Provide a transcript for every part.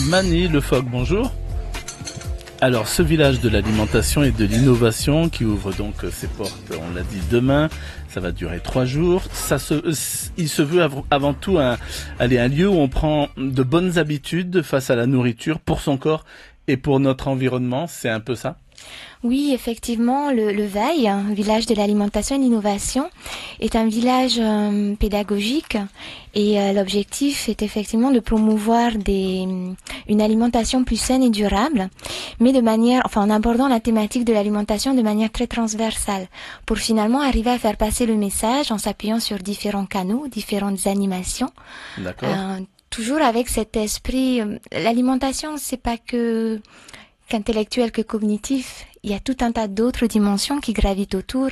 Mani Le Phoque, bonjour. Alors, ce village de l'alimentation et de l'innovation qui ouvre donc ses portes, on l'a dit, demain, ça va durer 3 jours. Il se veut avant tout un lieu où on prend de bonnes habitudes face à la nourriture pour son corps et pour notre environnement, c'est un peu ça ? Oui, effectivement, le VEI, village de l'alimentation et de l'innovation, est un village pédagogique et l'objectif est effectivement de promouvoir une alimentation plus saine et durable, mais en abordant la thématique de l'alimentation de manière très transversale, pour finalement arriver à faire passer le message en s'appuyant sur différents canaux, différentes animations. D'accord. Toujours avec cet esprit, l'alimentation, c'est pas qu'intellectuel, que cognitif. Il y a tout un tas d'autres dimensions qui gravitent autour.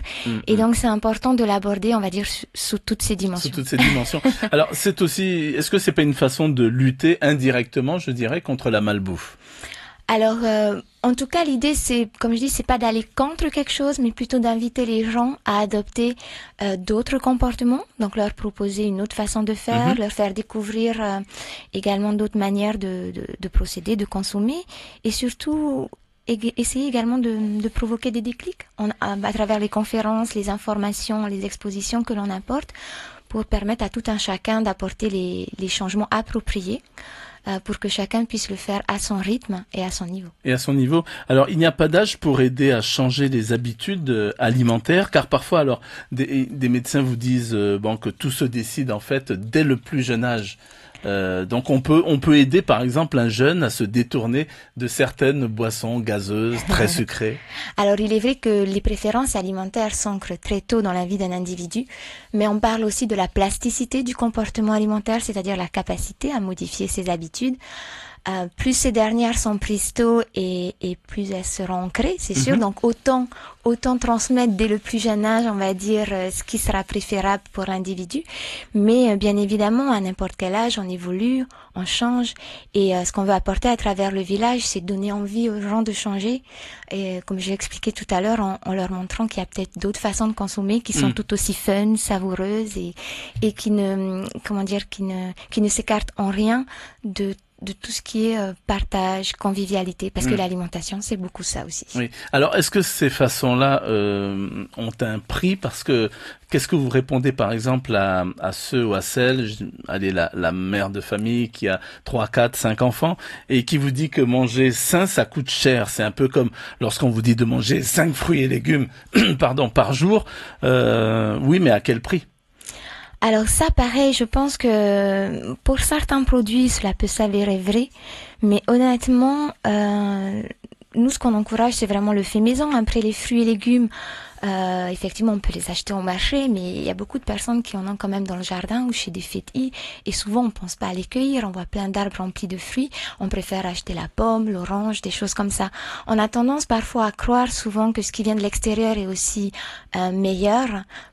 Et donc, c'est important de l'aborder, on va dire, sous toutes ces dimensions. Sous toutes ces dimensions. Alors, est-ce que c'est pas une façon de lutter indirectement, je dirais, contre la malbouffe ? Alors, en tout cas, l'idée, c'est, comme je dis, c'est pas d'aller contre quelque chose, mais plutôt d'inviter les gens à adopter d'autres comportements, donc leur proposer une autre façon de faire, leur faire découvrir également d'autres manières de procéder, de consommer, et surtout essayer également de provoquer des déclics à travers les conférences, les informations, les expositions que l'on apporte, pour permettre à tout un chacun d'apporter les changements appropriés, pour que chacun puisse le faire à son rythme et à son niveau. Et à son niveau. Alors, il n'y a pas d'âge pour aider à changer les habitudes alimentaires, car parfois, alors, des médecins vous disent que tout se décide en fait dès le plus jeune âge. Donc on peut aider par exemple un jeune à se détourner de certaines boissons gazeuses, très sucrées. Alors il est vrai que les préférences alimentaires s'ancrent très tôt dans la vie d'un individu, mais on parle aussi de la plasticité du comportement alimentaire, c'est-à-dire la capacité à modifier ses habitudes. Plus ces dernières sont prises tôt et plus elles seront ancrées, c'est sûr. Donc autant transmettre dès le plus jeune âge, on va dire, ce qui sera préférable pour l'individu. Mais bien évidemment, à n'importe quel âge, on évolue, on change. Et ce qu'on veut apporter à travers le village, c'est donner envie aux gens de changer. Et comme je l'ai expliqué tout à l'heure, en leur montrant qu'il y a peut-être d'autres façons de consommer qui sont tout aussi fun, savoureuses et qui ne s'écartent en rien de tout ce qui est partage, convivialité, parce que l'alimentation, c'est beaucoup ça aussi. Oui. Alors, est-ce que ces façons-là ont un prix ? Parce que, qu'est-ce que vous répondez, par exemple, à ceux ou à celles, la mère de famille qui a 3, 4, 5 enfants, et qui vous dit que manger sain, ça coûte cher. C'est un peu comme lorsqu'on vous dit de manger 5 fruits et légumes par jour. Oui, mais à quel prix ? Alors ça, pareil, je pense que pour certains produits, cela peut s'avérer vrai, mais honnêtement, nous, ce qu'on encourage, c'est vraiment le fait maison. Après, les fruits et légumes, effectivement, on peut les acheter au marché, mais il y a beaucoup de personnes qui en ont quand même dans le jardin ou chez des fétis, et souvent, on pense pas à les cueillir. On voit plein d'arbres remplis de fruits. On préfère acheter la pomme, l'orange, des choses comme ça. On a tendance parfois à croire souvent que ce qui vient de l'extérieur est aussi meilleur,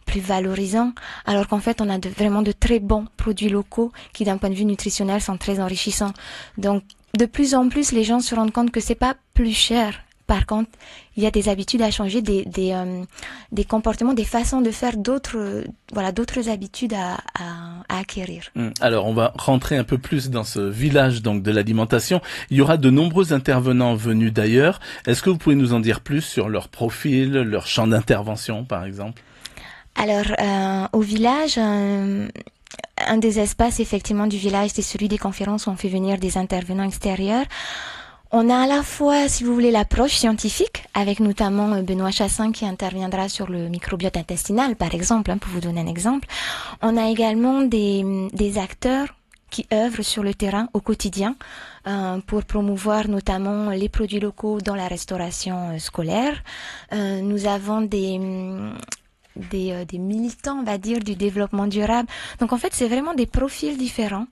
plus valorisant, alors qu'en fait, on a vraiment de très bons produits locaux qui, d'un point de vue nutritionnel, sont très enrichissants. Donc, de plus en plus, les gens se rendent compte que c'est pas plus cher. Par contre, il y a des habitudes à changer, des comportements, des façons de faire, d'autres habitudes à acquérir. Alors, on va rentrer un peu plus dans ce village donc de l'alimentation. Il y aura de nombreux intervenants venus d'ailleurs. Est-ce que vous pouvez nous en dire plus sur leur profil, leur champ d'intervention, par exemple ? Alors, au village, un des espaces effectivement du village, c'est celui des conférences où on fait venir des intervenants extérieurs. On a à la fois, si vous voulez, l'approche scientifique, avec notamment Benoît Chassin qui interviendra sur le microbiote intestinal, par exemple, pour vous donner un exemple. On a également des acteurs qui œuvrent sur le terrain au quotidien pour promouvoir notamment les produits locaux dans la restauration scolaire. Nous avons des militants, on va dire, du développement durable. Donc en fait, c'est vraiment des profils différents.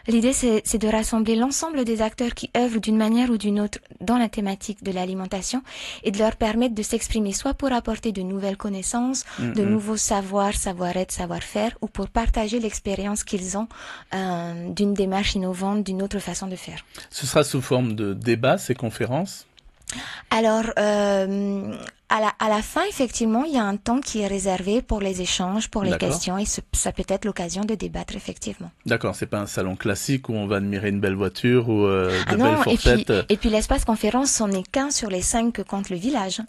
L'idée, c'est de rassembler l'ensemble des acteurs qui œuvrent d'une manière ou d'une autre dans la thématique de l'alimentation et de leur permettre de s'exprimer soit pour apporter de nouvelles connaissances, de nouveaux savoirs, savoir-être, savoir-faire, ou pour partager l'expérience qu'ils ont d'une démarche innovante, d'une autre façon de faire. Ce sera sous forme de débat, ces conférences ? Alors, à la fin, effectivement, il y a un temps qui est réservé pour les échanges, pour les questions, et ça peut être l'occasion de débattre, effectivement. D'accord, c'est pas un salon classique où on va admirer une belle voiture ou de belles fourchettes. Et puis l'espace conférence, c'en est qu'un sur les 5 que compte le village.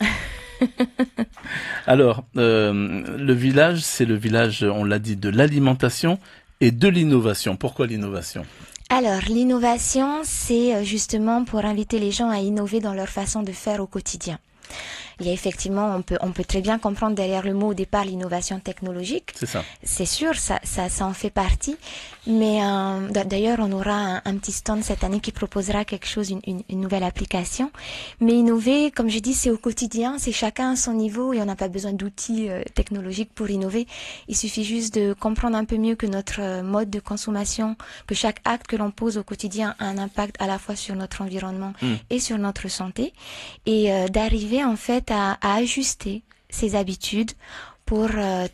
Alors, le village, c'est le village, on l'a dit, de l'alimentation et de l'innovation. Pourquoi l'innovation ? Alors, l'innovation, c'est justement pour inviter les gens à innover dans leur façon de faire au quotidien. Il y a effectivement, on peut très bien comprendre derrière le mot au départ l'innovation technologique. C'est ça. C'est sûr, ça en fait partie. Mais d'ailleurs, on aura un petit stand cette année qui proposera quelque chose, une nouvelle application. Mais innover, comme je dis, c'est au quotidien, c'est chacun à son niveau et on n'a pas besoin d'outils technologiques pour innover. Il suffit juste de comprendre un peu mieux que notre mode de consommation, que chaque acte que l'on pose au quotidien a un impact à la fois sur notre environnement et sur notre santé, et d'arriver en fait à ajuster ses habitudes pour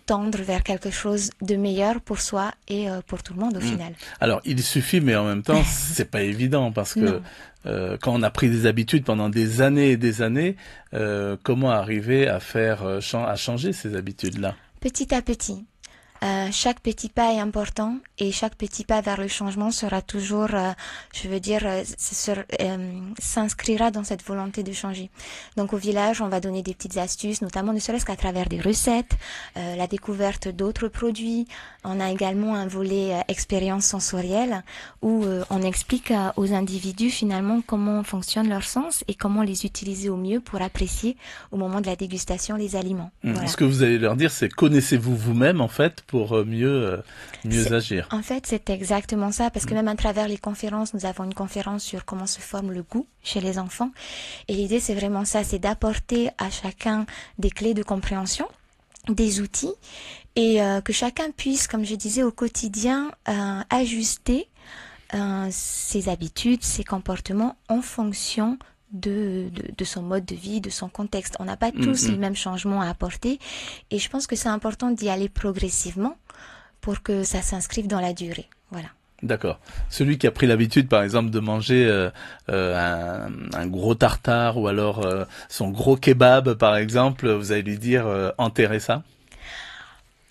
tendre vers quelque chose de meilleur pour soi et pour tout le monde au final. Alors, il suffit, mais en même temps, c'est pas évident parce que quand on a pris des habitudes pendant des années et des années, comment arriver à faire à changer ces habitudes-là? Petit à petit. Chaque petit pas est important et chaque petit pas vers le changement sera toujours, s'inscrira dans cette volonté de changer. Donc au village, on va donner des petites astuces, notamment ne serait-ce qu'à travers des recettes, la découverte d'autres produits. On a également un volet expérience sensorielle où on explique aux individus finalement comment fonctionnent leurs sens et comment les utiliser au mieux pour apprécier au moment de la dégustation les aliments. Voilà. Ce que vous allez leur dire, c'est connaissez-vous vous-même en fait pour mieux agir. En fait, c'est exactement ça, parce que même à travers les conférences, nous avons une conférence sur comment se forme le goût chez les enfants. Et l'idée, c'est vraiment ça, c'est d'apporter à chacun des clés de compréhension, des outils, et que chacun puisse, comme je disais, au quotidien, ajuster ses habitudes, ses comportements en fonction de son mode de vie, de son contexte. On n'a pas tous les mêmes changements à apporter et je pense que c'est important d'y aller progressivement pour que ça s'inscrive dans la durée. Voilà. D'accord. Celui qui a pris l'habitude, par exemple, de manger un gros tartare ou alors son gros kebab, par exemple, vous allez lui dire enterrez ça?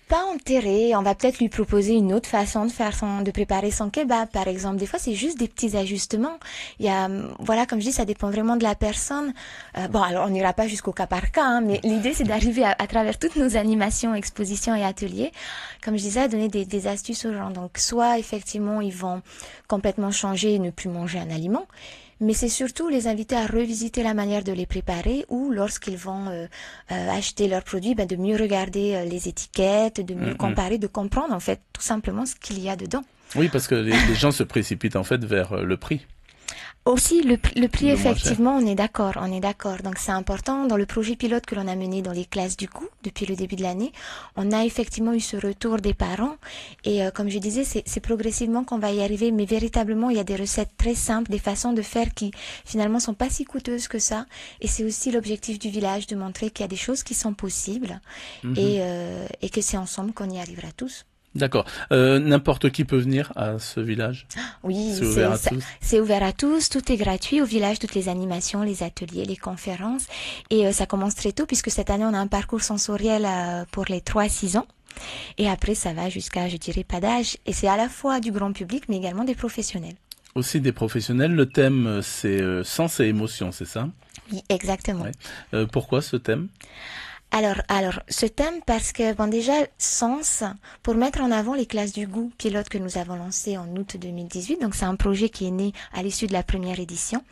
Pas enterrer, on va peut-être lui proposer une autre façon de préparer son kebab, par exemple. Des fois, c'est juste des petits ajustements. Il y a, voilà, comme je dis, ça dépend vraiment de la personne. Bon, alors on n'ira pas jusqu'au cas par cas, hein, mais l'idée, c'est d'arriver à travers toutes nos animations, expositions et ateliers, comme je disais, à donner des astuces aux gens. Donc, soit, effectivement, ils vont complètement changer et ne plus manger un aliment, mais c'est surtout les inviter à revisiter la manière de les préparer ou lorsqu'ils vont acheter leurs produits, de mieux regarder les étiquettes, de mieux comparer, de comprendre en fait tout simplement ce qu'il y a dedans. Oui, parce que les gens se précipitent en fait vers le prix. Aussi, le prix, effectivement, on est d'accord. Donc, c'est important. Dans le projet pilote que l'on a mené dans les classes du goût depuis le début de l'année, on a effectivement eu ce retour des parents. Et comme je disais, c'est progressivement qu'on va y arriver. Mais véritablement, il y a des recettes très simples, des façons de faire qui, finalement, sont pas si coûteuses que ça. Et c'est aussi l'objectif du village de montrer qu'il y a des choses qui sont possibles et que c'est ensemble qu'on y arrivera tous. D'accord. N'importe qui peut venir à ce village? Oui, c'est ouvert à tous. C'est ouvert à tous, tout est gratuit au village, toutes les animations, les ateliers, les conférences. Et ça commence très tôt puisque cette année, on a un parcours sensoriel pour les 3-6 ans. Et après, ça va jusqu'à, je dirais, pas d'âge. Et c'est à la fois du grand public, mais également des professionnels. Aussi des professionnels. Le thème, c'est sens et émotion, c'est ça? Oui, exactement. Ouais. Pourquoi ce thème? Alors, ce thème, parce que, déjà, sens, pour mettre en avant les classes du goût pilote que nous avons lancé en août 2018. Donc, c'est un projet qui est né à l'issue de la première édition.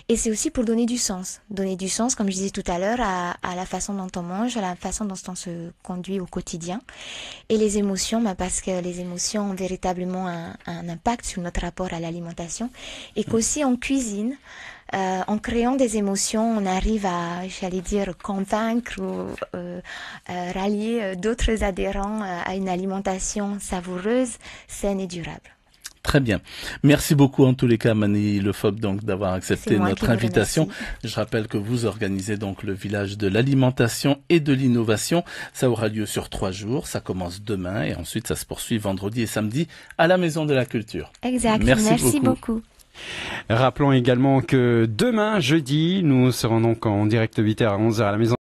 Et c'est aussi pour donner du sens. Donner du sens, comme je disais tout à l'heure, à la façon dont on mange, à la façon dont on se conduit au quotidien. Et les émotions, parce que les émotions ont véritablement un impact sur notre rapport à l'alimentation. Et qu'aussi en cuisine, en créant des émotions, on arrive à, j'allais dire, convaincre ou rallier d'autres adhérents à une alimentation savoureuse, saine et durable. Très bien. Merci beaucoup en tous les cas, Mani Lefebvre, donc d'avoir accepté notre invitation. Je rappelle que vous organisez donc le village de l'alimentation et de l'innovation. Ça aura lieu sur 3 jours. Ça commence demain et ensuite ça se poursuit vendredi et samedi à la Maison de la Culture. Exact. Merci beaucoup. Rappelons également que demain, jeudi, nous serons donc en direct de 8h à 11h à la Maison